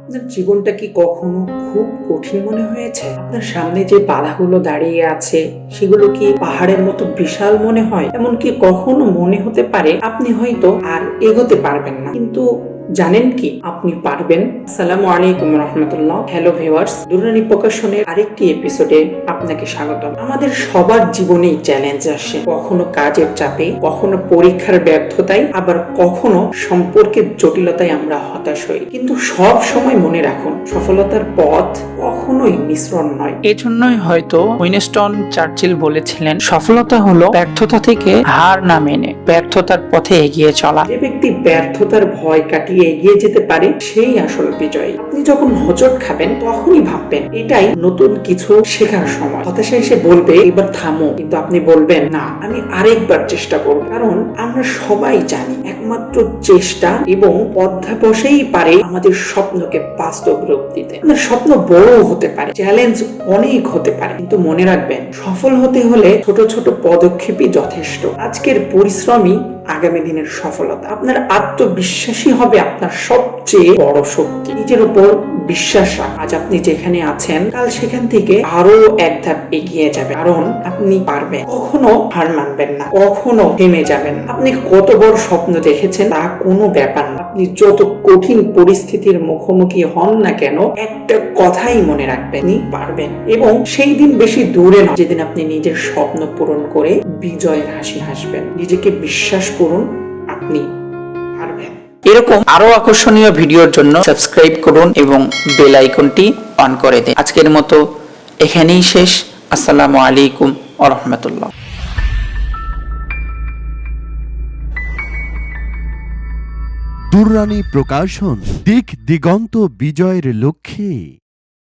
আপনার জীবনটা কি কখনো খুব কঠিন মনে হয়েছে? আপনার সামনে যে বাধাগুলো দাঁড়িয়ে আছে সেগুলো কি পাহাড়ের মতো বিশাল মনে হয়? এমনকি কখনো মনে হতে পারে আপনি হয়তো আর এগোতে পারবেন না, কিন্তু জানেন কি আপনি পারবেন। আসসালামু আলাইকুম রহমতুল্লাহ। হ্যালো ভিউয়ার্স, দুররানি প্রকাশনের আরেকটি এপিসোডে আপনাকে স্বাগতম। আমাদের সবার জীবনেই চ্যালেঞ্জ আসে, কখনো কাজের চাপে, কখনো পরীক্ষার ব্যর্থতায়, আবার কখনো সম্পর্কের জটিলতায় আমরা হতাশ হই। কিন্তু সব সময় মনে রাখুন, সফলতার পথ কখনোই মিশ্রণ নয়। এজন্যই হয়তো উইনস্টন চার্চিল বলেছিলেন, সফলতা হলো ব্যর্থতা থেকে হার না মেনে ব্যর্থতার পথে এগিয়ে চলা। যে ব্যক্তি ব্যর্থতার ভয় কাটিয়ে এগিয়ে যেতে পারে সেই আসল বিজয়ী। আপনি যখন হোঁচট খাবেন তখনই ভাববেন এটাই নতুন কিছু শেখার সময়। হতাশা এসে বলবে এবার থামো, কিন্তু আপনি বলবেন না, আমি আরেকবার চেষ্টা করব। কারণ আমরা সবাই জানি একমাত্র চেষ্টা এবং অধ্যাবসায়ই পারে আমাদের স্বপ্নকে বাস্তব রূপ দিতে। আপনার স্বপ্ন বড় হতে পারে, চ্যালেঞ্জ অনেক হতে পারে, কিন্তু মনে রাখবেন সফল হতে হলে ছোট ছোট পদক্ষেপই যথেষ্ট। আজকের পরিশ্রমই আগামী দিনের সফলতা। আপনার আত্মবিশ্বাসী হবে আপনার সবচেয়ে বড় শক্তি। নিজের উপর বিশ্বাস রাখ। আজ আপনি যেখানে আছেন কাল সেখান থেকে আরো এক ধাপ এগিয়ে যাবে, কারণ আপনি পারবেন। কখনো হার মানবেন না, কখনো থেমে যাবেন না। আপনি কত বড় স্বপ্ন দেখেছেন তা কোনো ব্যাপার না। আপনি যত কঠিন পরিস্থিতির মুখোমুখি হন না কেন, একটা কথাই মনে রাখবেন, আপনি পারবেন। এবং সেই দিন বেশি দূরে নয় যেদিন আপনি নিজের স্বপ্ন পূরণ করে বিজয়ের হাসি হাসবেন। নিজেকে বিশ্বাস করুন, আপনি পারবেন। এরকম আরো আকর্ষণীয় ভিডিওর জন্য সাবস্ক্রাইব করুন এবং বেল আইকনটি অন করে দিন। আজকের মতো এখানেই শেষ। আসসালামু আলাইকুম ওয়া রাহমাতুল্লাহ। দুররানি প্রকাশন, দিক দিগন্ত বিজয়ের লক্ষ্যে।